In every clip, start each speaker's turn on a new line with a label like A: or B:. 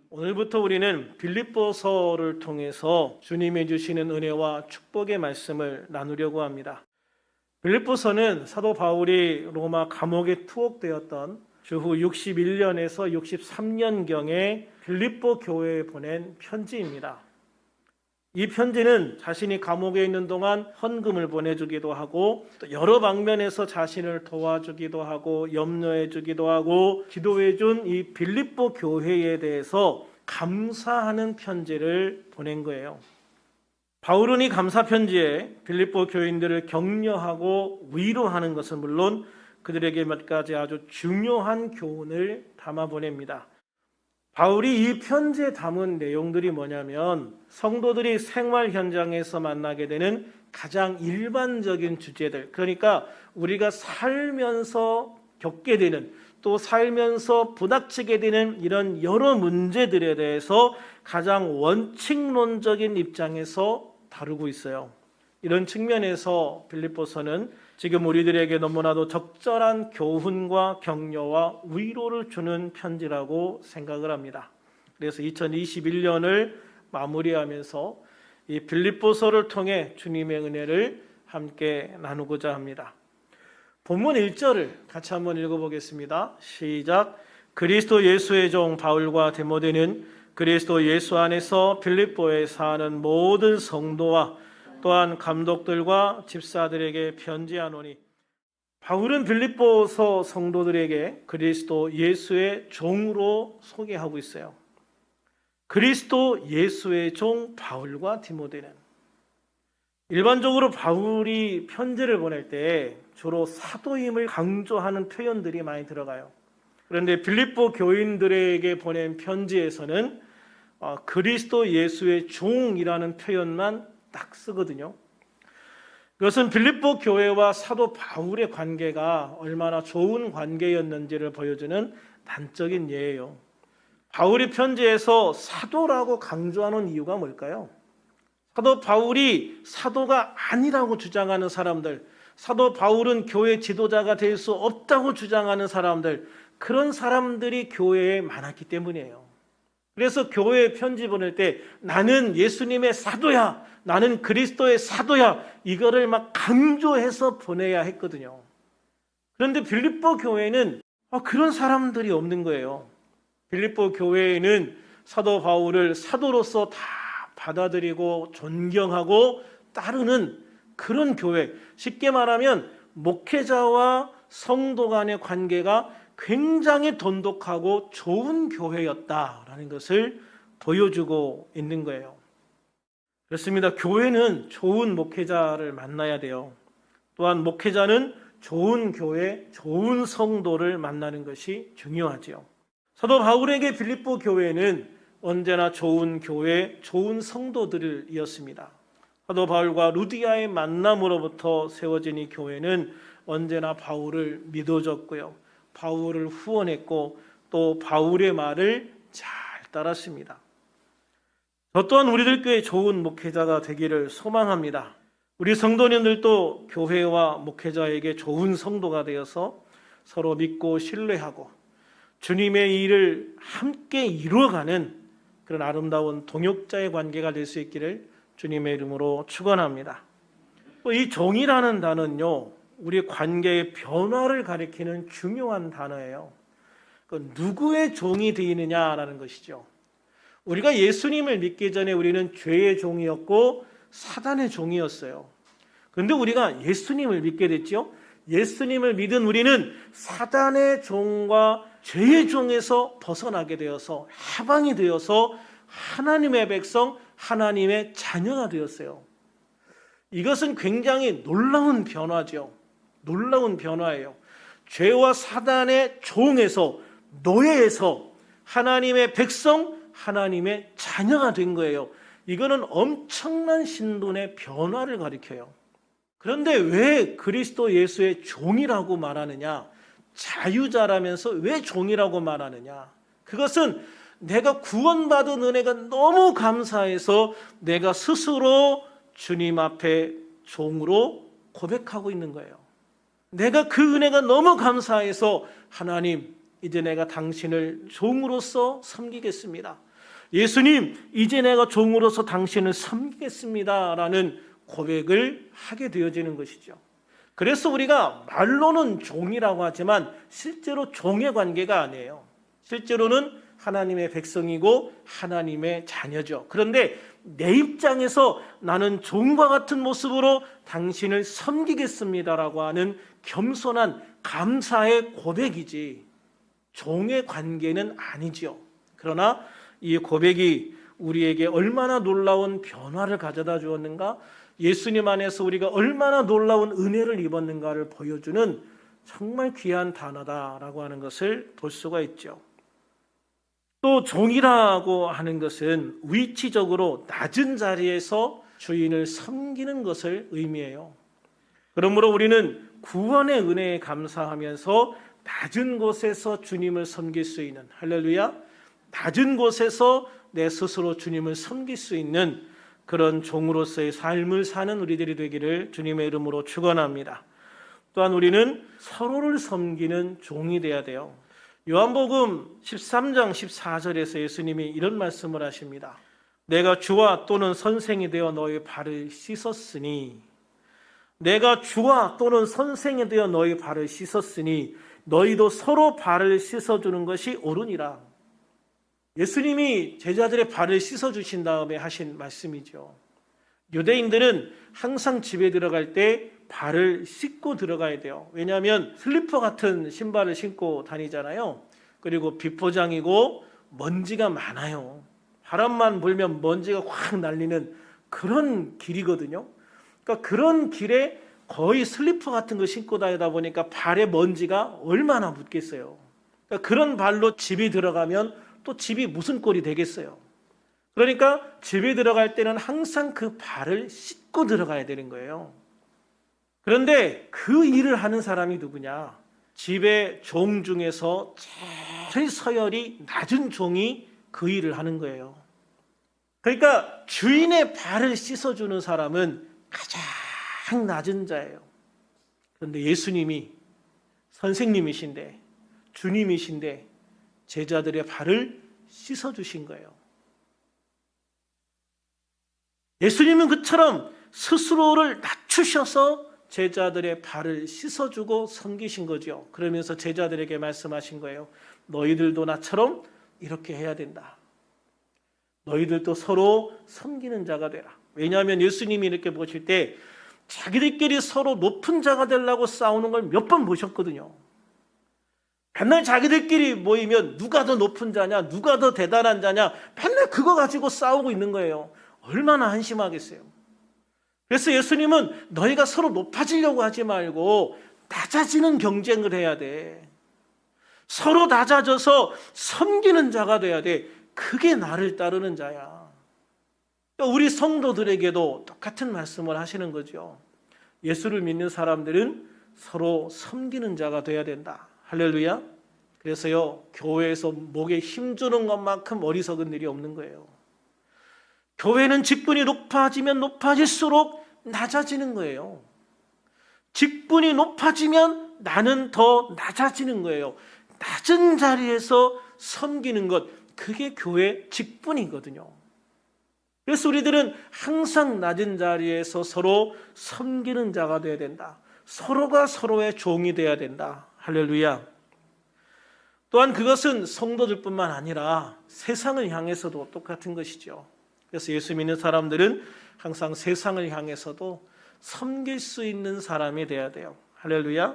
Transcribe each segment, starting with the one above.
A: 오늘부터 우리는 빌립보서를 통해서 주님이 주시는 은혜와 축복의 말씀을 나누려고 합니다. 빌립보서는 사도 바울이 로마 감옥에 투옥되었던 주후 61년에서 63년경에 빌립보 교회에 보낸 편지입니다. 이 편지는 자신이 감옥에 있는 동안 헌금을 보내주기도 하고 또 여러 방면에서 자신을 도와주기도 하고 염려해주기도 하고 기도해준 이 빌립보 교회에 대해서 감사하는 편지를 보낸 거예요. 바울은 이 감사 편지에 빌립보 교인들을 격려하고 위로하는 것은 물론 그들에게 몇 가지 아주 중요한 교훈을 담아 보냅니다. 바울이 이 편지에 담은 내용들이 뭐냐면 성도들이 생활 현장에서 만나게 되는 가장 일반적인 주제들, 그러니까 우리가 살면서 겪게 되는 또 살면서 부닥치게 되는 이런 여러 문제들에 대해서 가장 원칙론적인 입장에서 다루고 있어요. 이런 측면에서 빌립보서는 지금 우리들에게 너무나도 적절한 교훈과 격려와 위로를 주는 편지라고 생각을 합니다. 그래서 2021년을 마무리하면서 이 빌립보서를 통해 주님의 은혜를 함께 나누고자 합니다. 본문 1절을 같이 한번 읽어보겠습니다. 시작. 그리스도 예수의 종 바울과 디모데는 그리스도 예수 안에서 빌립보에 사는 모든 성도와 또한 감독들과 집사들에게 편지하노니. 바울은 빌립보서 성도들에게 그리스도 예수의 종으로 소개하고 있어요. 그리스도 예수의 종 바울과 디모데는 일반적으로 바울이 편지를 보낼 때 주로 사도임을 강조하는 표현들이 많이 들어가요. 그런데 빌립보 교인들에게 보낸 편지에서는 그리스도 예수의 종이라는 표현만 딱 쓰거든요. 그것은 빌립보 교회와 사도 바울의 관계가 얼마나 좋은 관계였는지를 보여주는 단적인 예예요. 바울이 편지에서 사도라고 강조하는 이유가 뭘까요? 사도 바울이 사도가 아니라고 주장하는 사람들, 사도 바울은 교회 지도자가 될 수 없다고 주장하는 사람들, 그런 사람들이 교회에 많았기 때문이에요. 그래서 교회에 편지 보낼 때 나는 예수님의 사도야, 나는 그리스도의 사도야, 이거를 막 강조해서 보내야 했거든요. 그런데 빌립보 교회는 그런 사람들이 없는 거예요. 빌립보 교회에는 사도 바울을 사도로서 다 받아들이고 존경하고 따르는 그런 교회, 쉽게 말하면 목회자와 성도 간의 관계가 굉장히 돈독하고 좋은 교회였다라는 것을 보여주고 있는 거예요. 그렇습니다. 교회는 좋은 목회자를 만나야 돼요. 또한 목회자는 좋은 교회, 좋은 성도를 만나는 것이 중요하지요. 사도 바울에게 빌립보 교회는 언제나 좋은 교회, 좋은 성도들이었습니다. 사도 바울과 루디아의 만남으로부터 세워진 이 교회는 언제나 바울을 믿어줬고요, 바울을 후원했고 또 바울의 말을 잘 따랐습니다. 저 또한 우리들 교회 좋은 목회자가 되기를 소망합니다. 우리 성도님들도 교회와 목회자에게 좋은 성도가 되어서 서로 믿고 신뢰하고 주님의 일을 함께 이루어가는 그런 아름다운 동역자의 관계가 될 수 있기를 주님의 이름으로 축원합니다. 또 이 종이라는 단어는요, 우리 관계의 변화를 가리키는 중요한 단어예요. 누구의 종이 되느냐라는 것이죠. 우리가 예수님을 믿기 전에 우리는 죄의 종이었고 사단의 종이었어요. 그런데 우리가 예수님을 믿게 됐죠. 예수님을 믿은 우리는 사단의 종과 죄의 종에서 벗어나게 되어서 해방이 되어서 하나님의 백성, 하나님의 자녀가 되었어요. 이것은 굉장히 놀라운 변화죠. 놀라운 변화예요. 죄와 사단의 종에서, 노예에서 하나님의 백성, 하나님의 자녀가 된 거예요. 이거는 엄청난 신분의 변화를 가리켜요. 그런데 왜 그리스도 예수의 종이라고 말하느냐? 자유자라면서 왜 종이라고 말하느냐? 그것은 내가 구원받은 은혜가 너무 감사해서 내가 스스로 주님 앞에 종으로 고백하고 있는 거예요. 내가 그 은혜가 너무 감사해서 하나님, 이제 내가 당신을 종으로서 섬기겠습니다. 예수님, 이제 내가 종으로서 당신을 섬기겠습니다라는 고백을 하게 되어지는 것이죠. 그래서 우리가 말로는 종이라고 하지만 실제로 종의 관계가 아니에요. 실제로는 하나님의 백성이고 하나님의 자녀죠. 그런데 내 입장에서 나는 종과 같은 모습으로 당신을 섬기겠습니다라고 하는 겸손한 감사의 고백이지 종의 관계는 아니죠. 그러나 이 고백이 우리에게 얼마나 놀라운 변화를 가져다 주었는가, 예수님 안에서 우리가 얼마나 놀라운 은혜를 입었는가를 보여주는 정말 귀한 단어다라고 하는 것을 볼 수가 있죠. 또 종이라고 하는 것은 위치적으로 낮은 자리에서 주인을 섬기는 것을 의미해요. 그러므로 우리는 구원의 은혜에 감사하면서 낮은 곳에서 주님을 섬길 수 있는, 할렐루야, 낮은 곳에서 내 스스로 주님을 섬길 수 있는 그런 종으로서의 삶을 사는 우리들이 되기를 주님의 이름으로 축원합니다. 또한 우리는 서로를 섬기는 종이 되어야 돼요. 요한복음 13장 14절에서 예수님이 이런 말씀을 하십니다. 내가 주와 또는 선생이 되어 너희 발을 씻었으니, 내가 주와 또는 선생이 되어 너희 발을 씻었으니 너희도 서로 발을 씻어주는 것이 옳으니라. 예수님이 제자들의 발을 씻어주신 다음에 하신 말씀이죠. 유대인들은 항상 집에 들어갈 때 발을 씻고 들어가야 돼요. 왜냐하면 슬리퍼 같은 신발을 신고 다니잖아요. 그리고 비포장이고 먼지가 많아요. 바람만 불면 먼지가 확 날리는 그런 길이거든요. 그러니까 그런 길에 거의 슬리퍼 같은 거 신고 다니다 보니까 발에 먼지가 얼마나 묻겠어요. 그러니까 그런 발로 집에 들어가면 또 집이 무슨 꼴이 되겠어요. 그러니까 집에 들어갈 때는 항상 그 발을 씻고 들어가야 되는 거예요. 그런데 그 일을 하는 사람이 누구냐? 집의 종 중에서 제일 서열이 낮은 종이 그 일을 하는 거예요. 그러니까 주인의 발을 씻어주는 사람은 가장 낮은 자예요. 그런데 예수님이 선생님이신데, 주님이신데 제자들의 발을 씻어주신 거예요. 예수님은 그처럼 스스로를 낮추셔서 제자들의 발을 씻어주고 섬기신 거죠. 그러면서 제자들에게 말씀하신 거예요. 너희들도 나처럼 이렇게 해야 된다. 너희들도 서로 섬기는 자가 되라. 왜냐하면 예수님이 이렇게 보실 때 자기들끼리 서로 높은 자가 되려고 싸우는 걸 몇 번 보셨거든요. 맨날 자기들끼리 모이면 누가 더 높은 자냐, 누가 더 대단한 자냐, 맨날 그거 가지고 싸우고 있는 거예요. 얼마나 한심하겠어요. 그래서 예수님은 너희가 서로 높아지려고 하지 말고 낮아지는 경쟁을 해야 돼. 서로 낮아져서 섬기는 자가 돼야 돼. 그게 나를 따르는 자야. 우리 성도들에게도 똑같은 말씀을 하시는 거죠. 예수를 믿는 사람들은 서로 섬기는 자가 돼야 된다. 할렐루야. 그래서요, 교회에서 목에 힘주는 것만큼 어리석은 일이 없는 거예요. 교회는 직분이 높아지면 높아질수록 낮아지는 거예요. 직분이 높아지면 나는 더 낮아지는 거예요. 낮은 자리에서 섬기는 것, 그게 교회 직분이거든요. 그래서 우리들은 항상 낮은 자리에서 서로 섬기는 자가 되어야 된다. 서로가 서로의 종이 되어야 된다. 할렐루야. 또한 그것은 성도들뿐만 아니라 세상을 향해서도 똑같은 것이죠. 그래서 예수 믿는 사람들은 항상 세상을 향해서도 섬길 수 있는 사람이 되어야 돼요. 할렐루야.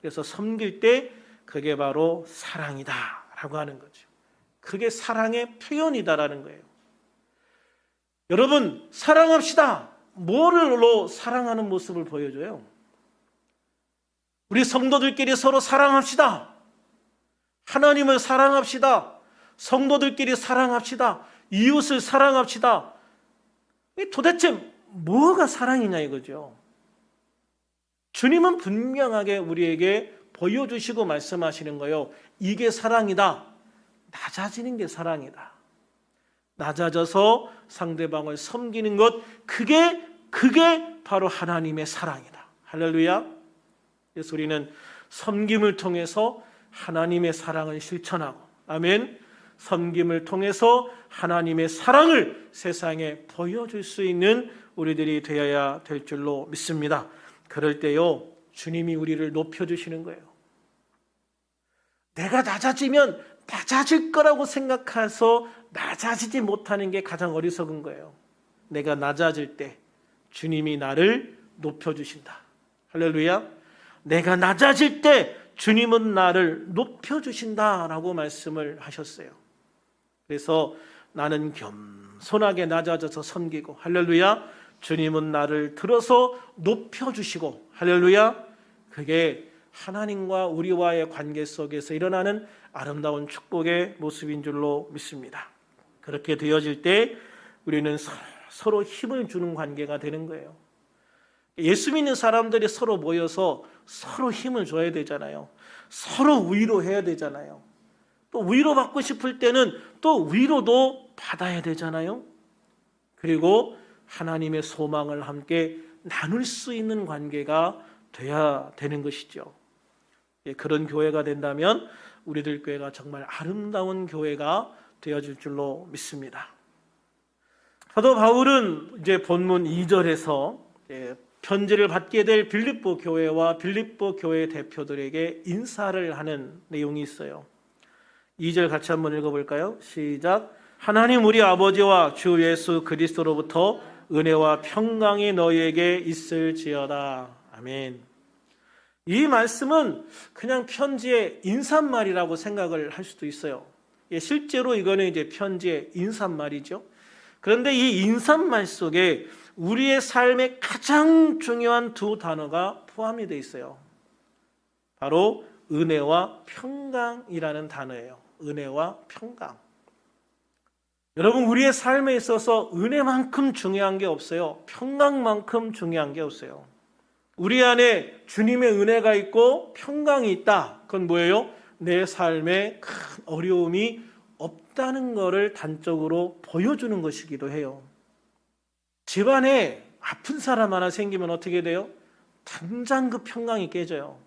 A: 그래서 섬길 때 그게 바로 사랑이다 라고 하는 거죠. 그게 사랑의 표현이다라는 거예요. 여러분, 사랑합시다. 뭐를로 사랑하는 모습을 보여줘요? 우리 성도들끼리 서로 사랑합시다. 하나님을 사랑합시다. 성도들끼리 사랑합시다. 이웃을 사랑합시다. 도대체 뭐가 사랑이냐 이거죠. 주님은 분명하게 우리에게 보여주시고 말씀하시는 거예요. 이게 사랑이다. 낮아지는 게 사랑이다. 낮아져서 상대방을 섬기는 것, 그게 바로 하나님의 사랑이다. 할렐루야. 그래서 우리는 섬김을 통해서 하나님의 사랑을 실천하고, 아멘, 섬김을 통해서 하나님의 사랑을 세상에 보여줄 수 있는 우리들이 되어야 될 줄로 믿습니다. 그럴 때요, 주님이 우리를 높여주시는 거예요. 내가 낮아지면 낮아질 거라고 생각해서 낮아지지 못하는 게 가장 어리석은 거예요. 내가 낮아질 때 주님이 나를 높여주신다. 할렐루야. 내가 낮아질 때 주님은 나를 높여주신다라고 말씀을 하셨어요. 그래서 나는 겸손하게 낮아져서 섬기고, 할렐루야, 주님은 나를 들어서 높여주시고, 할렐루야, 그게 하나님과 우리와의 관계 속에서 일어나는 아름다운 축복의 모습인 줄로 믿습니다. 그렇게 되어질 때 우리는 서로 힘을 주는 관계가 되는 거예요. 예수 믿는 사람들이 서로 모여서 서로 힘을 줘야 되잖아요. 서로 위로해야 되잖아요. 또 위로받고 싶을 때는 또 위로도 받아야 되잖아요. 그리고 하나님의 소망을 함께 나눌 수 있는 관계가 돼야 되는 것이죠. 그런 교회가 된다면 우리들 교회가 정말 아름다운 교회가 되어질 줄로 믿습니다. 사도 바울은 이제 본문 2절에서 편지를 받게 될 빌립보 교회와 빌립보 교회 대표들에게 인사를 하는 내용이 있어요. 2절 같이 한번 읽어볼까요? 시작. 하나님 우리 아버지와 주 예수 그리스도로부터 은혜와 평강이 너희에게 있을지어다. 아멘. 이 말씀은 그냥 편지의 인사말이라고 생각을 할 수도 있어요. 실제로 이거는 이제 편지의 인사말이죠. 그런데 이 인사말 속에 우리의 삶에 가장 중요한 두 단어가 포함이 되어 있어요. 바로 은혜와 평강이라는 단어예요. 은혜와 평강. 여러분, 우리의 삶에 있어서 은혜만큼 중요한 게 없어요. 평강만큼 중요한 게 없어요. 우리 안에 주님의 은혜가 있고 평강이 있다. 그건 뭐예요? 내 삶에 큰 어려움이 없다는 것을 단적으로 보여주는 것이기도 해요. 집안에 아픈 사람 하나 생기면 어떻게 돼요? 당장 그 평강이 깨져요.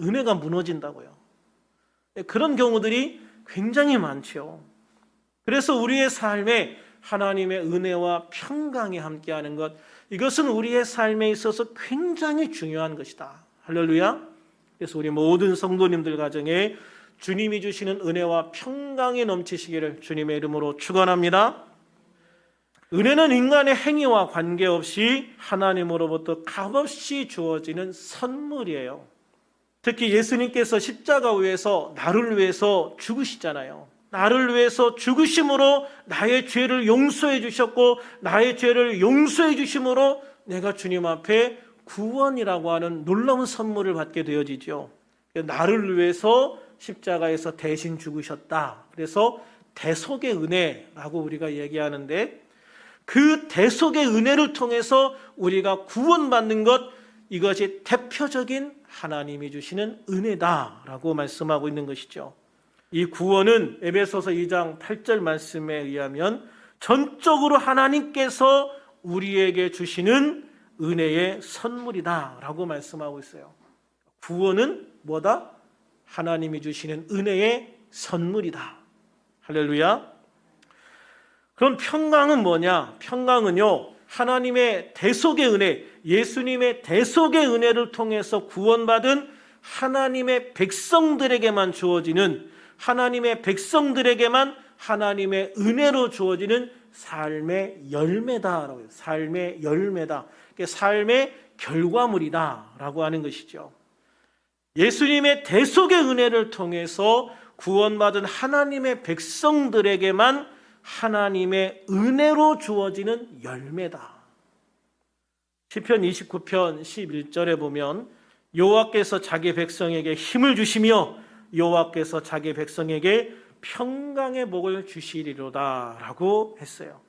A: 은혜가 무너진다고요. 그런 경우들이 굉장히 많죠. 그래서 우리의 삶에 하나님의 은혜와 평강이 함께하는 것, 이것은 우리의 삶에 있어서 굉장히 중요한 것이다. 할렐루야. 그래서 우리 모든 성도님들 가정에 주님이 주시는 은혜와 평강이 넘치시기를 주님의 이름으로 축원합니다. 은혜는 인간의 행위와 관계없이 하나님으로부터 값없이 주어지는 선물이에요. 특히 예수님께서 십자가 위에서 나를 위해서 죽으시잖아요. 나를 위해서 죽으심으로 나의 죄를 용서해 주셨고, 나의 죄를 용서해 주심으로 내가 주님 앞에 구원이라고 하는 놀라운 선물을 받게 되어지죠. 나를 위해서 십자가에서 대신 죽으셨다. 그래서 대속의 은혜라고 우리가 얘기하는데, 그 대속의 은혜를 통해서 우리가 구원받는 것, 이것이 대표적인 하나님이 주시는 은혜다라고 말씀하고 있는 것이죠. 이 구원은 에베소서 2장 8절 말씀에 의하면 전적으로 하나님께서 우리에게 주시는 은혜의 선물이다라고 말씀하고 있어요. 구원은 뭐다? 하나님이 주시는 은혜의 선물이다. 할렐루야. 그럼 평강은 뭐냐? 평강은요, 하나님의 대속의 은혜, 예수님의 대속의 은혜를 통해서 구원받은 하나님의 백성들에게만 주어지는, 하나님의 백성들에게만 하나님의 은혜로 주어지는 삶의 열매다라고 해요. 삶의 열매다. 삶의 결과물이다라고 하는 것이죠. 예수님의 대속의 은혜를 통해서 구원받은 하나님의 백성들에게만 하나님의 은혜로 주어지는 열매다. 시편 29편 11절에 보면 여호와께서 자기 백성에게 힘을 주시며 여호와께서 자기 백성에게 평강의 복을 주시리로다 라고 했어요.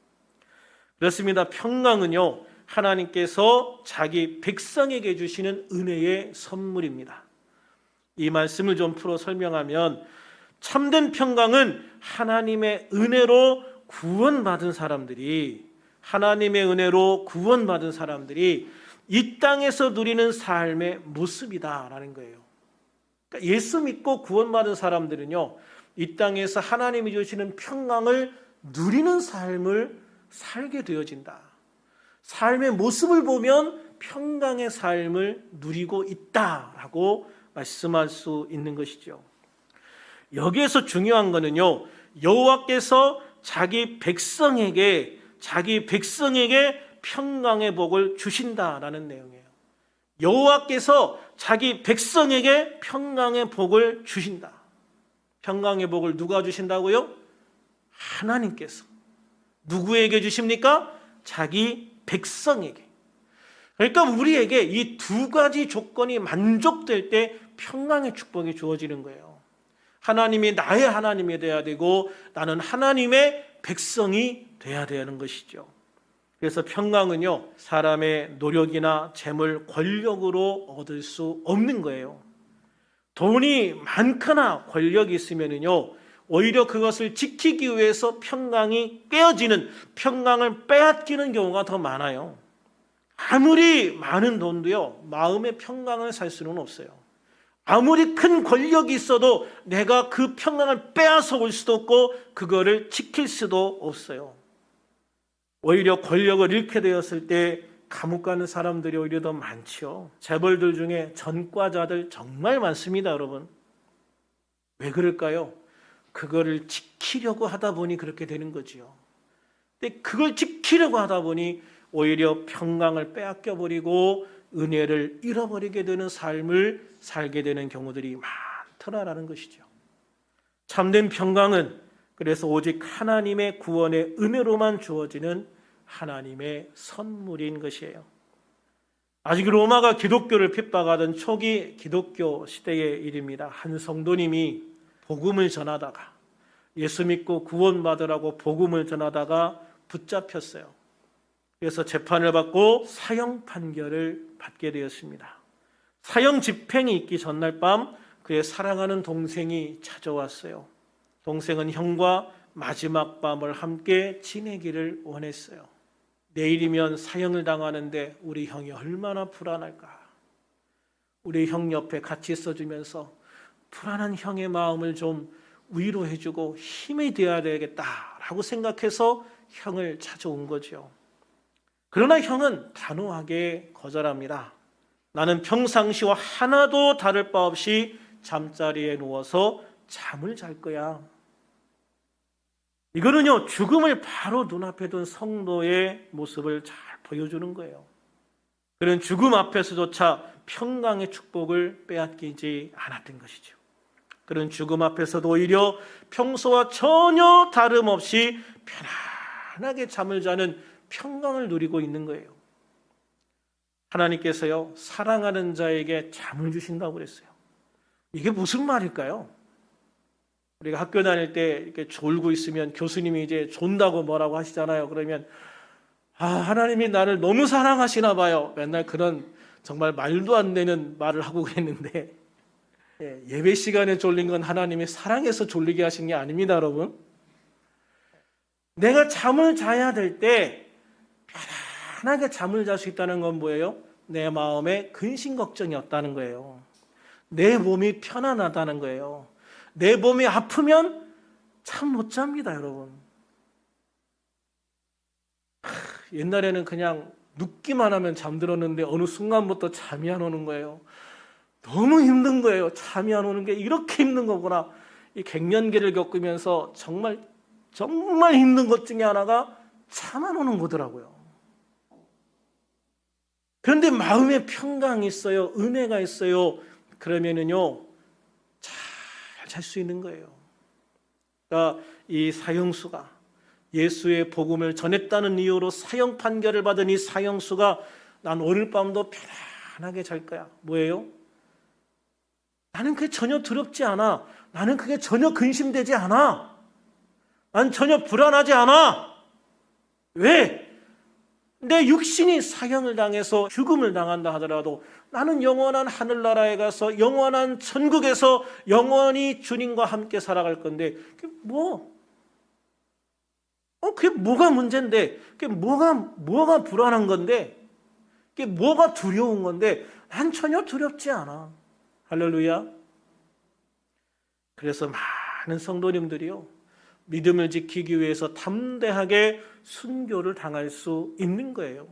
A: 그렇습니다. 평강은요, 하나님께서 자기 백성에게 주시는 은혜의 선물입니다. 이 말씀을 좀 풀어 설명하면, 참된 평강은 하나님의 은혜로 구원받은 사람들이, 하나님의 은혜로 구원받은 사람들이 이 땅에서 누리는 삶의 모습이다라는 거예요. 그러니까 예수 믿고 구원받은 사람들은요, 이 땅에서 하나님이 주시는 평강을 누리는 삶을 살게 되어진다. 삶의 모습을 보면 평강의 삶을 누리고 있다라고 말씀할 수 있는 것이죠. 여기에서 중요한 거는요, 여호와께서 자기 백성에게 평강의 복을 주신다라는 내용이에요. 여호와께서 자기 백성에게 평강의 복을 주신다. 평강의 복을 누가 주신다고요? 하나님께서. 누구에게 주십니까? 자기 백성에게. 그러니까 우리에게 이 두 가지 조건이 만족될 때 평강의 축복이 주어지는 거예요. 하나님이 나의 하나님이 돼야 되고 나는 하나님의 백성이 돼야 되는 것이죠. 그래서 평강은요, 사람의 노력이나 재물, 권력으로 얻을 수 없는 거예요. 돈이 많거나 권력이 있으면요, 오히려 그것을 지키기 위해서 평강이 깨어지는, 평강을 빼앗기는 경우가 더 많아요. 아무리 많은 돈도요, 마음의 평강을 살 수는 없어요. 아무리 큰 권력이 있어도 내가 그 평강을 빼앗아 올 수도 없고 그거를 지킬 수도 없어요. 오히려 권력을 잃게 되었을 때 감옥 가는 사람들이 오히려 더 많죠. 재벌들 중에 전과자들 정말 많습니다, 여러분. 왜 그럴까요? 그거를 지키려고 하다 보니 그렇게 되는 거지요. 근데 그걸 지키려고 하다 보니 오히려 평강을 빼앗겨 버리고 은혜를 잃어버리게 되는 삶을 살게 되는 경우들이 많더라라는 것이죠. 참된 평강은 그래서 오직 하나님의 구원의 은혜로만 주어지는 하나님의 선물인 것이에요. 아직 로마가 기독교를 핍박하던 초기 기독교 시대의 일입니다. 한 성도님이 복음을 전하다가, 예수 믿고 구원받으라고 복음을 전하다가 붙잡혔어요. 그래서 재판을 받고 사형 판결을 받게 되었습니다. 사형 집행이 있기 전날 밤 그의 사랑하는 동생이 찾아왔어요. 동생은 형과 마지막 밤을 함께 지내기를 원했어요. 내일이면 사형을 당하는데 우리 형이 얼마나 불안할까. 우리 형 옆에 같이 있어주면서 불안한 형의 마음을 좀 위로해주고 힘이 되어야 되겠다라고 생각해서 형을 찾아온 거죠. 그러나 형은 단호하게 거절합니다. 나는 평상시와 하나도 다를 바 없이 잠자리에 누워서 잠을 잘 거야. 이거는요, 죽음을 바로 눈앞에 둔 성도의 모습을 잘 보여주는 거예요. 그는 죽음 앞에서조차 평강의 축복을 빼앗기지 않았던 것이죠. 그는 죽음 앞에서도 오히려 평소와 전혀 다름없이 편안하게 잠을 자는 평강을 누리고 있는 거예요. 하나님께서요, 사랑하는 자에게 잠을 주신다고 그랬어요. 이게 무슨 말일까요? 우리가 학교 다닐 때 이렇게 졸고 있으면 교수님이 이제 존다고 뭐라고 하시잖아요. 그러면 하나님이 나를 너무 사랑하시나 봐요. 맨날 그런 정말 말도 안 되는 말을 하고 그랬는데, 예배 시간에 졸린 건 하나님이 사랑해서 졸리게 하신 게 아닙니다, 여러분. 내가 잠을 자야 될 때 편안하게 잠을 잘 수 있다는 건 뭐예요? 내 마음에 근심 걱정이 없다는 거예요. 내 몸이 편안하다는 거예요. 내 몸이 아프면 잠 못 잡니다, 여러분. 옛날에는 그냥 눕기만 하면 잠들었는데 어느 순간부터 잠이 안 오는 거예요. 너무 힘든 거예요. 잠이 안 오는 게 이렇게 힘든 거구나. 이 갱년기를 겪으면서 정말 힘든 것 중에 하나가 잠 안 오는 거더라고요. 그런데 마음에 평강이 있어요. 은혜가 있어요. 그러면은요, 잘 잘 수 있는 거예요. 그러니까 이 사형수가 예수의 복음을 전했다는 이유로 사형 판결을 받은 이 사형수가 난 오늘 밤도 편안하게 잘 거야. 뭐예요? 나는 그게 전혀 두렵지 않아. 나는 그게 전혀 근심되지 않아. 난 전혀 불안하지 않아. 왜? 내 육신이 사형을 당해서 죽음을 당한다 하더라도 나는 영원한 하늘나라에 가서 영원한 천국에서 영원히 주님과 함께 살아갈 건데 그게 그게 뭐가 문제인데? 그게 뭐가 불안한 건데? 그게 뭐가 두려운 건데? 난 전혀 두렵지 않아. 할렐루야. 그래서 많은 성도님들이요, 믿음을 지키기 위해서 담대하게 순교를 당할 수 있는 거예요.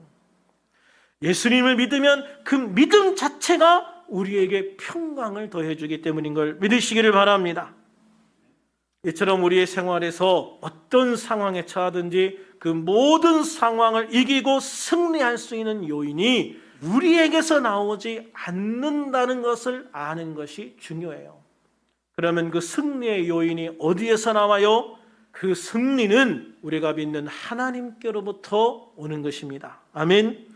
A: 예수님을 믿으면 그 믿음 자체가 우리에게 평강을 더해주기 때문인 걸 믿으시기를 바랍니다. 이처럼 우리의 생활에서 어떤 상황에 처하든지 그 모든 상황을 이기고 승리할 수 있는 요인이 우리에게서 나오지 않는다는 것을 아는 것이 중요해요. 그러면 그 승리의 요인이 어디에서 나와요? 그 승리는 우리가 믿는 하나님께로부터 오는 것입니다. 아멘.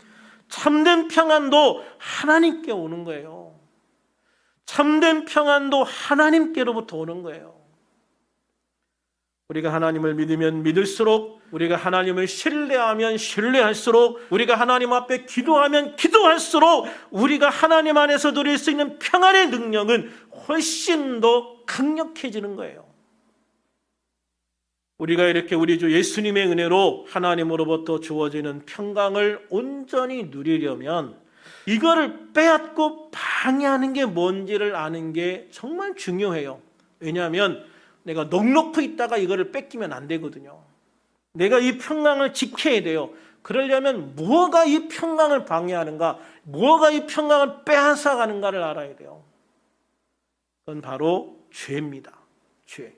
A: 참된 평안도 하나님께 오는 거예요. 참된 평안도 하나님께로부터 오는 거예요. 우리가 하나님을 믿으면 믿을수록, 우리가 하나님을 신뢰하면 신뢰할수록, 우리가 하나님 앞에 기도하면 기도할수록 우리가 하나님 안에서 누릴 수 있는 평안의 능력은 훨씬 더 강력해지는 거예요. 우리가 이렇게 우리 주 예수님의 은혜로 하나님으로부터 주어지는 평강을 온전히 누리려면 이거를 빼앗고 방해하는 게 뭔지를 아는 게 정말 중요해요. 왜냐하면 내가 넉넉히 있다가 이거를 뺏기면 안 되거든요. 내가 이 평강을 지켜야 돼요. 그러려면 뭐가 이 평강을 방해하는가, 뭐가 이 평강을 빼앗아가는가를 알아야 돼요. 그건 바로 죄입니다. 죄.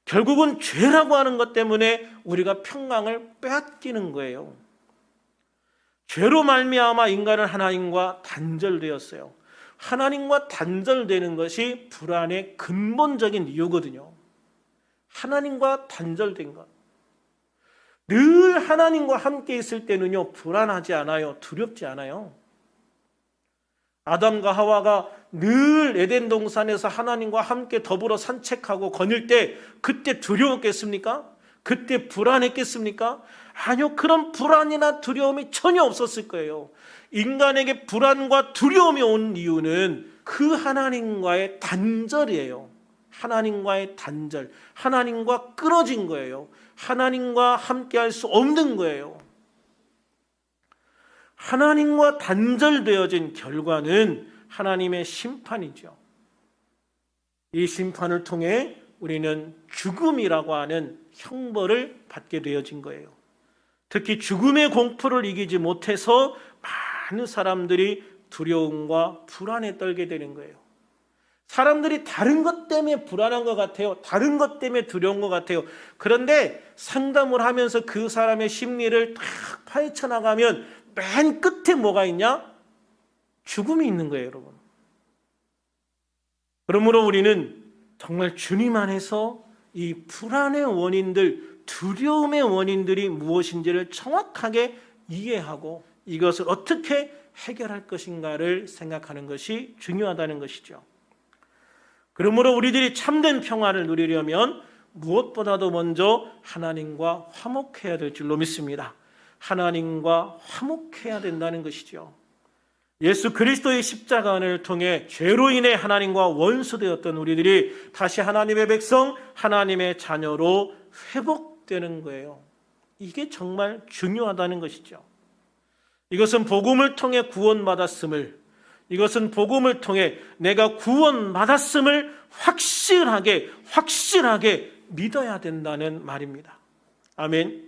A: 결국은 죄라고 하는 것 때문에 우리가 평강을 빼앗기는 거예요. 죄로 말미암아 인간은 하나님과 단절되었어요. 하나님과 단절되는 것이 불안의 근본적인 이유거든요. 하나님과 단절된 것. 늘 하나님과 함께 있을 때는요, 불안하지 않아요. 두렵지 않아요. 아담과 하와가 늘 에덴 동산에서 하나님과 함께 더불어 산책하고 거닐 때 그때 두려웠겠습니까? 그때 불안했겠습니까? 아니요, 그런 불안이나 두려움이 전혀 없었을 거예요. 인간에게 불안과 두려움이 온 이유는 그 하나님과의 단절이에요. 하나님과의 단절, 하나님과 끊어진 거예요. 하나님과 함께 할 수 없는 거예요. 하나님과 단절되어진 결과는 하나님의 심판이죠. 이 심판을 통해 우리는 죽음이라고 하는 형벌을 받게 되어진 거예요. 특히 죽음의 공포를 이기지 못해서 많은 사람들이 두려움과 불안에 떨게 되는 거예요. 사람들이 다른 것 때문에 불안한 것 같아요. 다른 것 때문에 두려운 것 같아요. 그런데 상담을 하면서 그 사람의 심리를 딱 파헤쳐 나가면 맨 끝에 뭐가 있냐? 죽음이 있는 거예요, 여러분. 그러므로 우리는 정말 주님 안에서 이 불안의 원인들, 두려움의 원인들이 무엇인지를 정확하게 이해하고 이것을 어떻게 해결할 것인가를 생각하는 것이 중요하다는 것이죠. 그러므로 우리들이 참된 평화를 누리려면 무엇보다도 먼저 하나님과 화목해야 될 줄로 믿습니다. 하나님과 화목해야 된다는 것이죠. 예수 그리스도의 십자가를 통해 죄로 인해 하나님과 원수되었던 우리들이 다시 하나님의 백성, 하나님의 자녀로 회복되는 거예요. 이게 정말 중요하다는 것이죠. 이것은 복음을 통해 구원받았음을, 이것은 복음을 통해 내가 구원받았음을 확실하게 믿어야 된다는 말입니다. 아멘.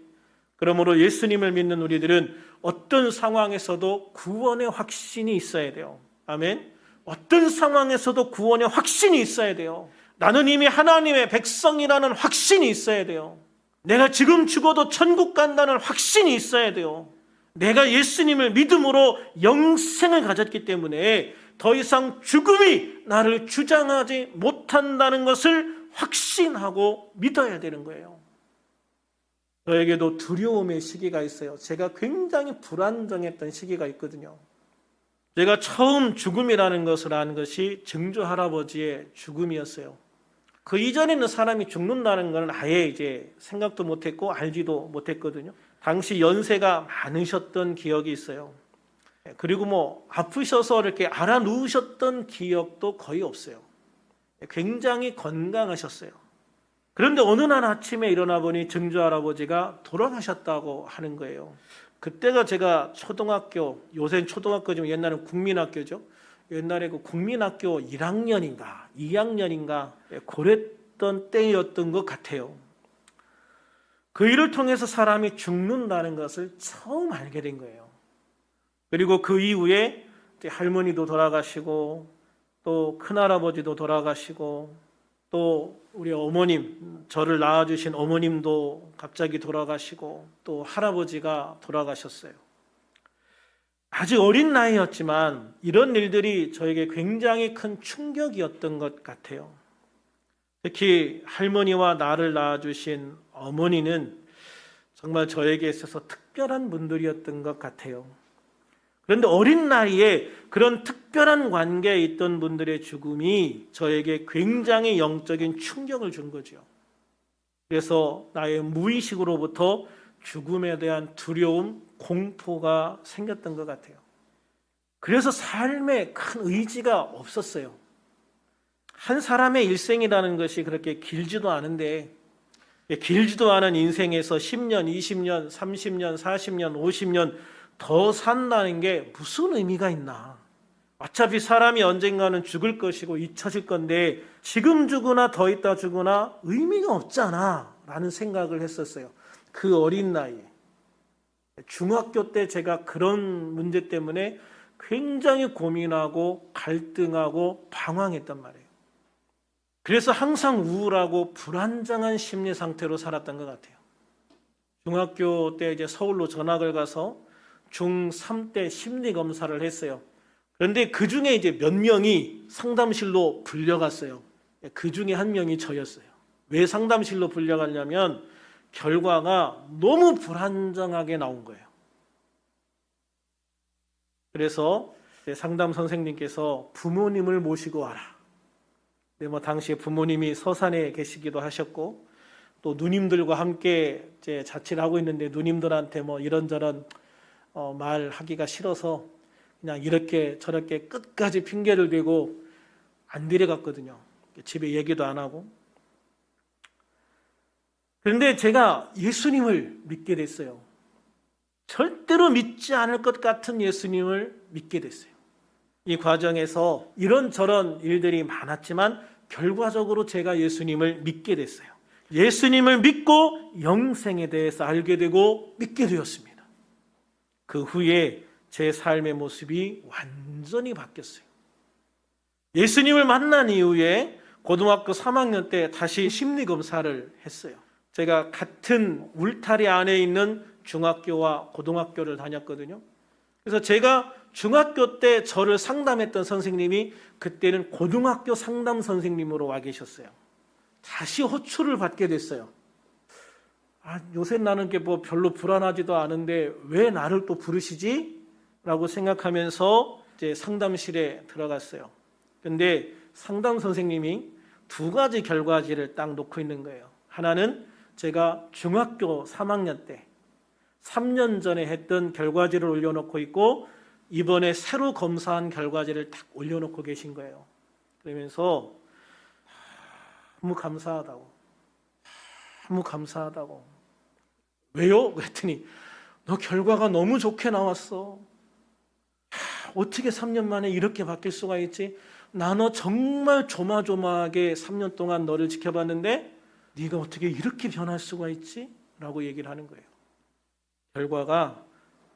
A: 그러므로 예수님을 믿는 우리들은 어떤 상황에서도 구원의 확신이 있어야 돼요. 아멘. 어떤 상황에서도 구원의 확신이 있어야 돼요. 나는 이미 하나님의 백성이라는 확신이 있어야 돼요. 내가 지금 죽어도 천국 간다는 확신이 있어야 돼요. 내가 예수님을 믿음으로 영생을 가졌기 때문에 더 이상 죽음이 나를 주장하지 못한다는 것을 확신하고 믿어야 되는 거예요. 저에게도 두려움의 시기가 있어요. 제가 굉장히 불안정했던 시기가 있거든요. 제가 처음 죽음이라는 것을 안 것이 증조 할아버지의 죽음이었어요. 그 이전에는 사람이 죽는다는 건 아예 이제 생각도 못했고 알지도 못했거든요. 당시 연세가 많으셨던 기억이 있어요. 그리고 아프셔서 이렇게 알아 누우셨던 기억도 거의 없어요. 굉장히 건강하셨어요. 그런데 어느 날 아침에 일어나 보니 증조 할아버지가 돌아가셨다고 하는 거예요. 그때가 제가 초등학교, 요새는 초등학교지만 옛날에는 국민학교죠. 옛날에 그 국민학교 1학년인가 2학년인가 그랬던 있던 때였던 것 같아요. 그 일을 통해서 사람이 죽는다는 것을 처음 알게 된 거예요. 그리고 그 이후에 할머니도 돌아가시고 또 큰할아버지도 돌아가시고 또 우리 어머님, 저를 낳아주신 어머님도 갑자기 돌아가시고 또 할아버지가 돌아가셨어요. 아주 어린 나이였지만 이런 일들이 저에게 굉장히 큰 충격이었던 것 같아요. 특히 할머니와 나를 낳아주신 어머니는 정말 저에게 있어서 특별한 분들이었던 것 같아요. 그런데 어린 나이에 그런 특별한 관계에 있던 분들의 죽음이 저에게 굉장히 영적인 충격을 준 거죠. 그래서 나의 무의식으로부터 죽음에 대한 두려움, 공포가 생겼던 것 같아요. 그래서 삶에 큰 의지가 없었어요. 한 사람의 일생이라는 것이 그렇게 길지도 않은데, 길지도 않은 인생에서 10년, 20년, 30년, 40년, 50년 더 산다는 게 무슨 의미가 있나? 어차피 사람이 언젠가는 죽을 것이고 잊혀질 건데 지금 죽으나 더 있다 죽으나 의미가 없잖아 라는 생각을 했었어요. 그 어린 나이에. 중학교 때 제가 그런 문제 때문에 굉장히 고민하고 갈등하고 방황했단 말이에요. 그래서 항상 우울하고 불안정한 심리 상태로 살았던 것 같아요. 중학교 때 이제 서울로 전학을 가서 중3 때 심리 검사를 했어요. 그런데 그 중에 이제 몇 명이 상담실로 불려갔어요. 그 중에 한 명이 저였어요. 왜 상담실로 불려갔냐면 결과가 너무 불안정하게 나온 거예요. 그래서 상담 선생님께서 부모님을 모시고 와라. 당시에 부모님이 서산에 계시기도 하셨고 또 누님들과 함께 이제 자취를 하고 있는데 누님들한테 이런저런 말하기가 싫어서 그냥 이렇게 저렇게 끝까지 핑계를 대고 안 데려갔거든요. 집에 얘기도 안 하고. 그런데 제가 예수님을 믿게 됐어요. 절대로 믿지 않을 것 같은 예수님을 믿게 됐어요. 이 과정에서 이런저런 일들이 많았지만 결과적으로 제가 예수님을 믿게 됐어요. 예수님을 믿고 영생에 대해서 알게 되고 믿게 되었습니다. 그 후에 제 삶의 모습이 완전히 바뀌었어요. 예수님을 만난 이후에 고등학교 3학년 때 다시 심리검사를 했어요. 제가 같은 울타리 안에 있는 중학교와 고등학교를 다녔거든요. 그래서 제가 중학교 때 저를 상담했던 선생님이 그때는 고등학교 상담 선생님으로 와 계셨어요. 다시 호출을 받게 됐어요. 요새 나는 게 별로 불안하지도 않은데 왜 나를 또 부르시지? 라고 생각하면서 이제 상담실에 들어갔어요. 근데 상담 선생님이 두 가지 결과지를 딱 놓고 있는 거예요. 하나는 제가 중학교 3학년 때 3년 전에 했던 결과지를 올려놓고 있고 이번에 새로 검사한 결과지를 딱 올려놓고 계신 거예요. 그러면서 너무 감사하다고. 너무 감사하다고. 왜요? 그랬더니 너 결과가 너무 좋게 나왔어. 어떻게 3년 만에 이렇게 바뀔 수가 있지? 나 너 정말 조마조마하게 3년 동안 너를 지켜봤는데 네가 어떻게 이렇게 변할 수가 있지? 라고 얘기를 하는 거예요. 결과가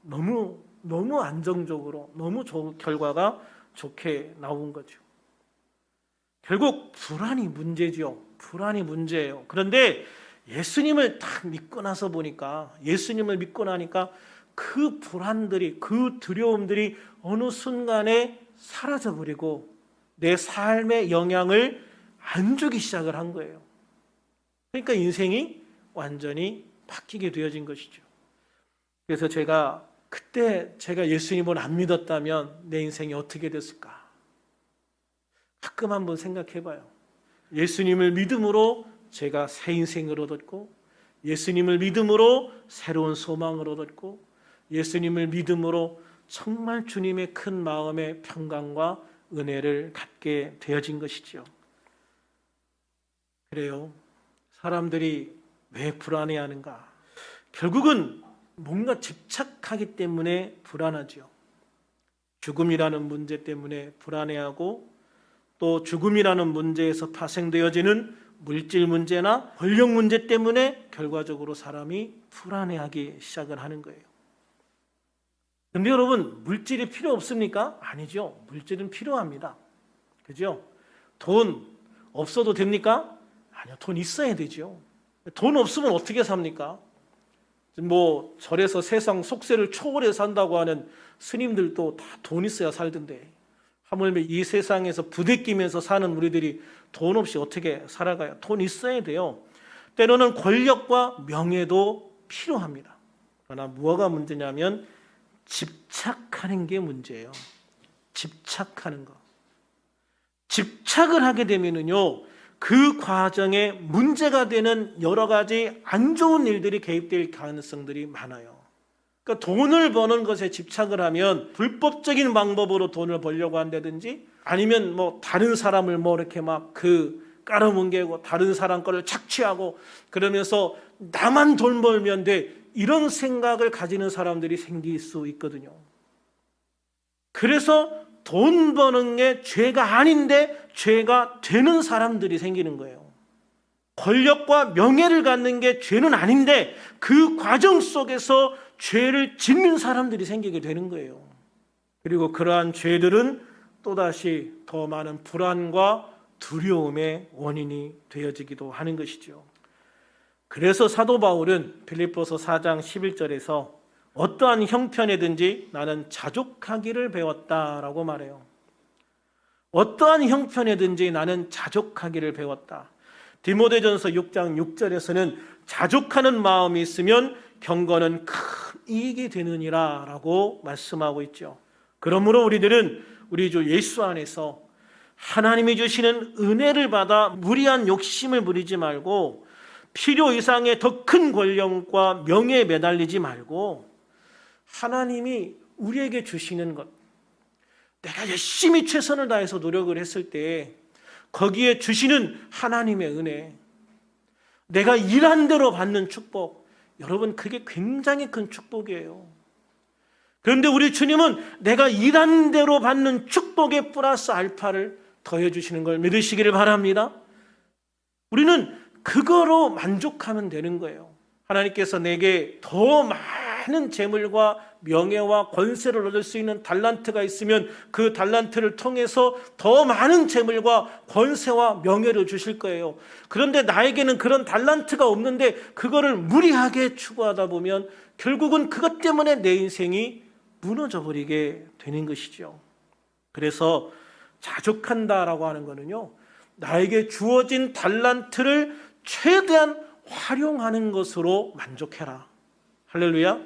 A: 너무 안정적으로 결과가 좋게 나온 거죠. 결국 불안이 문제죠. 불안이 문제예요. 그런데 예수님을 딱 믿고 나서 보니까 예수님을 믿고 나니까 그 불안들이 그 두려움들이 어느 순간에 사라져버리고 내 삶의 영향을 안 주기 시작을 한 거예요. 그러니까 인생이 완전히 바뀌게 되어진 것이죠. 그래서 그때 제가 예수님을 안 믿었다면 내 인생이 어떻게 됐을까? 가끔 한번 생각해봐요. 예수님을 믿음으로 제가 새 인생을 얻었고 예수님을 믿음으로 새로운 소망을 얻었고 예수님을 믿음으로 정말 주님의 큰 마음의 평강과 은혜를 갖게 되어진 것이죠. 그래요. 사람들이 왜 불안해하는가? 결국은 뭔가 집착하기 때문에 불안하죠. 죽음이라는 문제 때문에 불안해하고 또 죽음이라는 문제에서 파생되어지는 물질 문제나 권력 문제 때문에 결과적으로 사람이 불안해하기 시작을 하는 거예요. 근데 여러분, 물질이 필요 없습니까? 아니죠. 물질은 필요합니다. 그죠? 돈 없어도 됩니까? 아니요. 돈 있어야 되죠. 돈 없으면 어떻게 삽니까? 뭐 절에서 세상 속세를 초월해 산다고 하는 스님들도 다 돈 있어야 살던데, 하물며 이 세상에서 부대끼면서 사는 우리들이 돈 없이 어떻게 살아가요? 돈 있어야 돼요. 때로는 권력과 명예도 필요합니다. 그러나 뭐가 문제냐면 집착하는 게 문제예요. 집착하는 거. 집착을 하게 되면은요, 그 과정에 문제가 되는 여러 가지 안 좋은 일들이 개입될 가능성들이 많아요. 그러니까 돈을 버는 것에 집착을 하면 불법적인 방법으로 돈을 벌려고 한다든지, 아니면 뭐 다른 사람을 뭐 이렇게 막 깔아뭉개고 다른 사람 거를 착취하고 그러면서 나만 돈 벌면 돼, 이런 생각을 가지는 사람들이 생길 수 있거든요. 그래서 돈 버는 게 죄가 아닌데 죄가 되는 사람들이 생기는 거예요. 권력과 명예를 갖는 게 죄는 아닌데 그 과정 속에서 죄를 짓는 사람들이 생기게 되는 거예요. 그리고 그러한 죄들은 또다시 더 많은 불안과 두려움의 원인이 되어지기도 하는 것이죠. 그래서 사도 바울은 빌립보서 4장 11절에서 어떠한 형편이든지 나는 자족하기를 배웠다라고 말해요. 어떠한 형편이든지 나는 자족하기를 배웠다. 디모데전서 6장 6절에서는 자족하는 마음이 있으면 경건은 큰 이익이 되느니라 라고 말씀하고 있죠. 그러므로 우리들은 우리 주 예수 안에서 하나님이 주시는 은혜를 받아 무리한 욕심을 부리지 말고 필요 이상의 더 큰 권력과 명예에 매달리지 말고 하나님이 우리에게 주시는 것, 내가 열심히 최선을 다해서 노력을 했을 때 거기에 주시는 하나님의 은혜, 내가 일한 대로 받는 축복, 여러분 그게 굉장히 큰 축복이에요. 그런데 우리 주님은 내가 일한 대로 받는 축복에 플러스 알파를 더해 주시는 걸 믿으시기를 바랍니다. 우리는 그거로 만족하면 되는 거예요. 하나님께서 내게 더 많은 재물과 명예와 권세를 얻을 수 있는 달란트가 있으면 그 달란트를 통해서 더 많은 재물과 권세와 명예를 주실 거예요. 그런데 나에게는 그런 달란트가 없는데 그거를 무리하게 추구하다 보면 결국은 그것 때문에 내 인생이 무너져 버리게 되는 것이죠. 그래서 자족한다라고 하는 거는요, 나에게 주어진 달란트를 최대한 활용하는 것으로 만족해라. 할렐루야.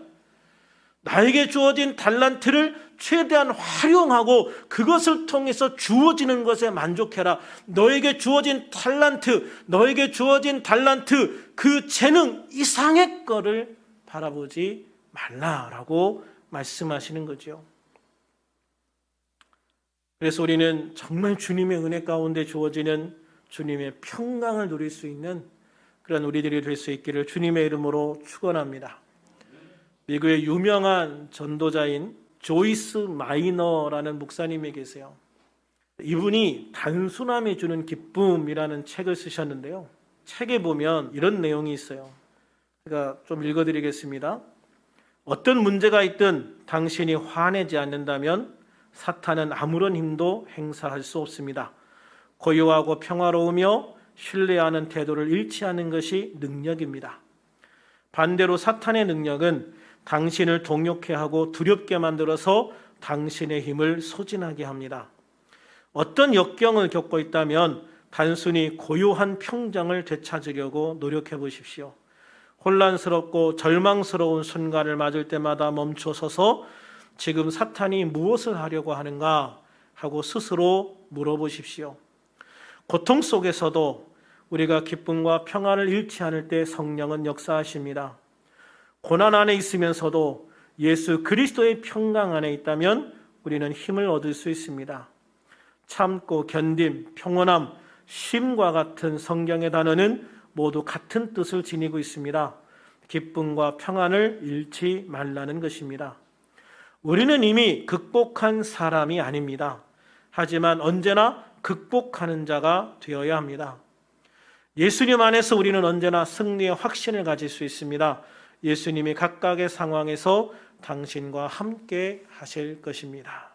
A: 나에게 주어진 달란트를 최대한 활용하고 그것을 통해서 주어지는 것에 만족해라. 너에게 주어진 탤런트, 너에게 주어진 달란트, 그 재능 이상의 거를 바라보지 말라라고 말씀하시는 거죠. 그래서 우리는 정말 주님의 은혜 가운데 주어지는 주님의 평강을 누릴 수 있는 그런 우리들이 될 수 있기를 주님의 이름으로 축원합니다. 미국의 유명한 전도자인 조이스 마이너라는 목사님이 계세요. 이분이 단순함이 주는 기쁨이라는 책을 쓰셨는데요. 책에 보면 이런 내용이 있어요. 제가 좀 읽어드리겠습니다. 어떤 문제가 있든 당신이 화내지 않는다면 사탄은 아무런 힘도 행사할 수 없습니다. 고요하고 평화로우며 신뢰하는 태도를 잃지 않는 것이 능력입니다. 반대로 사탄의 능력은 당신을 동요케 하고 두렵게 만들어서 당신의 힘을 소진하게 합니다. 어떤 역경을 겪고 있다면 단순히 고요한 평정을 되찾으려고 노력해 보십시오. 혼란스럽고 절망스러운 순간을 맞을 때마다 멈춰서서 지금 사탄이 무엇을 하려고 하는가 하고 스스로 물어보십시오. 고통 속에서도 우리가 기쁨과 평안을 잃지 않을 때 성령은 역사하십니다. 고난 안에 있으면서도 예수 그리스도의 평강 안에 있다면 우리는 힘을 얻을 수 있습니다. 참고 견딤, 평온함, 쉼과 같은 성경의 단어는 모두 같은 뜻을 지니고 있습니다. 기쁨과 평안을 잃지 말라는 것입니다. 우리는 이미 극복한 사람이 아닙니다. 하지만 언제나 극복하는 자가 되어야 합니다. 예수님 안에서 우리는 언제나 승리의 확신을 가질 수 있습니다. 예수님이 각각의 상황에서 당신과 함께 하실 것입니다.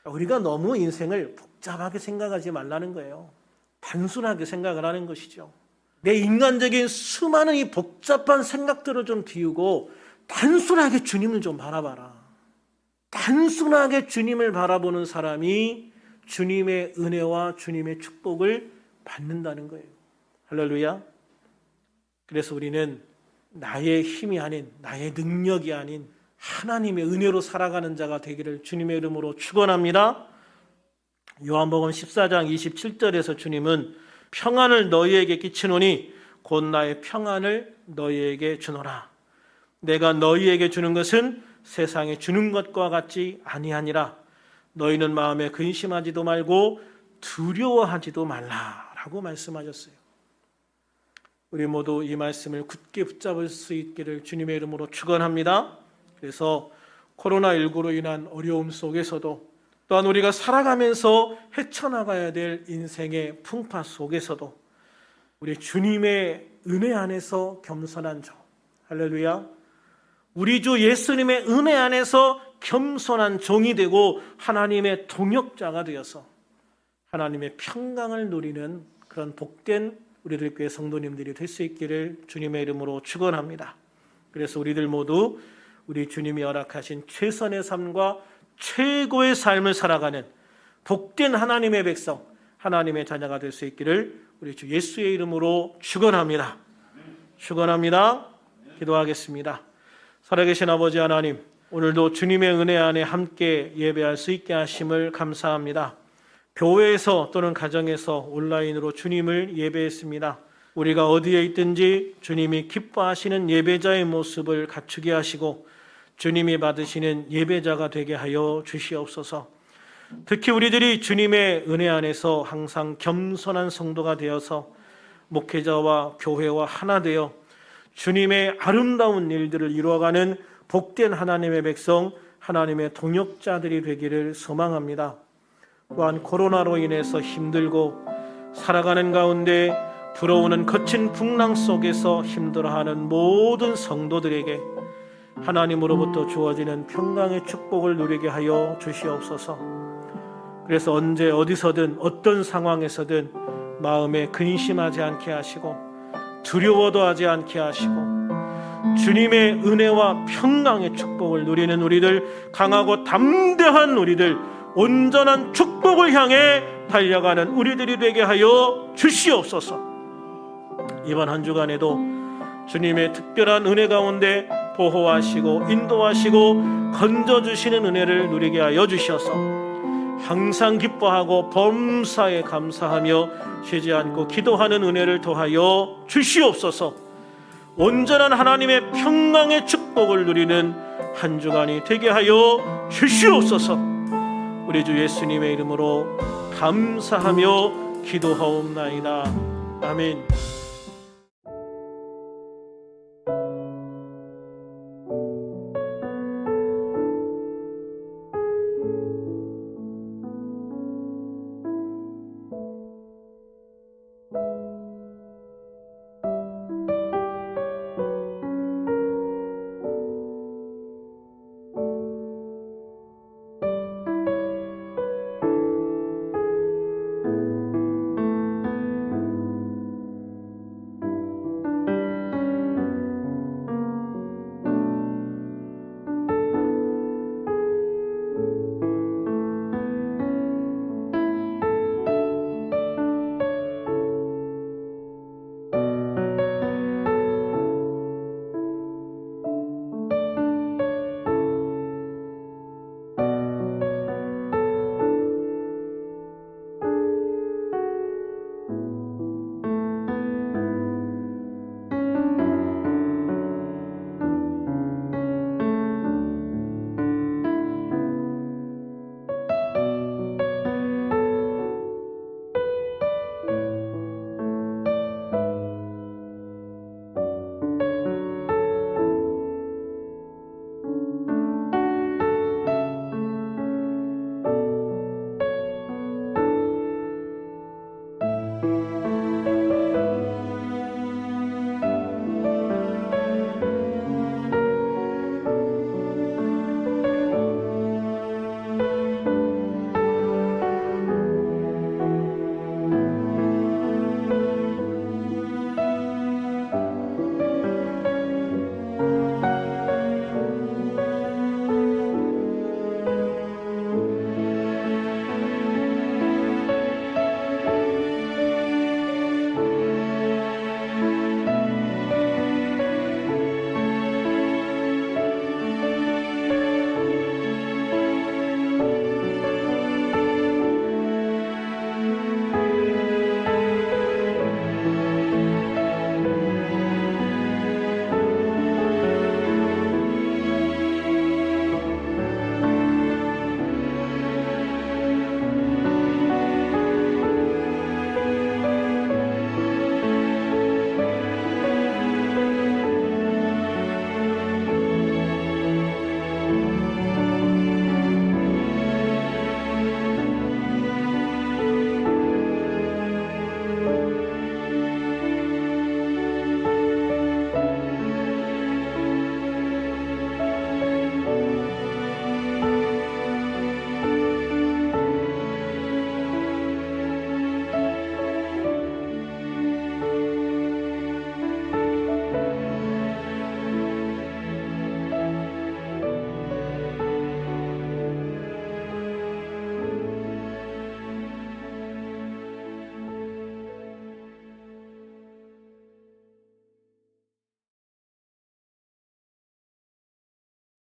A: 우리가 너무 인생을 복잡하게 생각하지 말라는 거예요. 단순하게 생각을 하는 것이죠. 내 인간적인 수많은 이 복잡한 생각들을 좀 비우고 단순하게 주님을 좀 바라봐라. 단순하게 주님을 바라보는 사람이 주님의 은혜와 주님의 축복을 받는다는 거예요. 할렐루야. 그래서 우리는 나의 힘이 아닌, 나의 능력이 아닌 하나님의 은혜로 살아가는 자가 되기를 주님의 이름으로 축원합니다. 요한복음 14장 27절에서 주님은 평안을 너희에게 끼치노니 곧 나의 평안을 너희에게 주노라. 내가 너희에게 주는 것은 세상에 주는 것과 같지 아니하니라. 너희는 마음에 근심하지도 말고 두려워하지도 말라라고 말씀하셨어요. 우리 모두 이 말씀을 굳게 붙잡을 수 있기를 주님의 이름으로 축원합니다. 그래서 코로나19로 인한 어려움 속에서도 또한 우리가 살아가면서 헤쳐나가야 될 인생의 풍파 속에서도 우리 주님의 은혜 안에서 겸손한 종, 할렐루야, 우리 주 예수님의 은혜 안에서 겸손한 종이 되고 하나님의 동역자가 되어서 하나님의 평강을 누리는 그런 복된 우리들 교회 성도님들이 될 수 있기를 주님의 이름으로 축원합니다. 그래서 우리들 모두 우리 주님이 허락하신 최선의 삶과 최고의 삶을 살아가는 복된 하나님의 백성, 하나님의 자녀가 될 수 있기를 우리 주 예수의 이름으로 축원합니다. 축원합니다. 기도하겠습니다. 살아계신 아버지 하나님, 오늘도 주님의 은혜 안에 함께 예배할 수 있게 하심을 감사합니다. 교회에서 또는 가정에서 온라인으로 주님을 예배했습니다. 우리가 어디에 있든지 주님이 기뻐하시는 예배자의 모습을 갖추게 하시고 주님이 받으시는 예배자가 되게 하여 주시옵소서. 특히 우리들이 주님의 은혜 안에서 항상 겸손한 성도가 되어서 목회자와 교회와 하나 되어 주님의 아름다운 일들을 이루어가는 복된 하나님의 백성, 하나님의 동역자들이 되기를 소망합니다. 또한 코로나로 인해서 힘들고 살아가는 가운데 불어오는 거친 풍랑 속에서 힘들어하는 모든 성도들에게 하나님으로부터 주어지는 평강의 축복을 누리게 하여 주시옵소서. 그래서 언제 어디서든 어떤 상황에서든 마음에 근심하지 않게 하시고 두려워도 하지 않게 하시고 주님의 은혜와 평강의 축복을 누리는 우리들, 강하고 담대한 우리들, 온전한 축복을 향해 달려가는 우리들이 되게 하여 주시옵소서. 이번 한 주간에도 주님의 특별한 은혜 가운데 보호하시고 인도하시고 건져주시는 은혜를 누리게 하여 주셔서 항상 기뻐하고 범사에 감사하며 쉬지 않고 기도하는 은혜를 더하여 주시옵소서. 온전한 하나님의 평강의 축복을 누리는 한 주간이 되게 하여 주시옵소서. 우리 주 예수님의 이름으로 감사하며 기도하옵나이다. 아멘.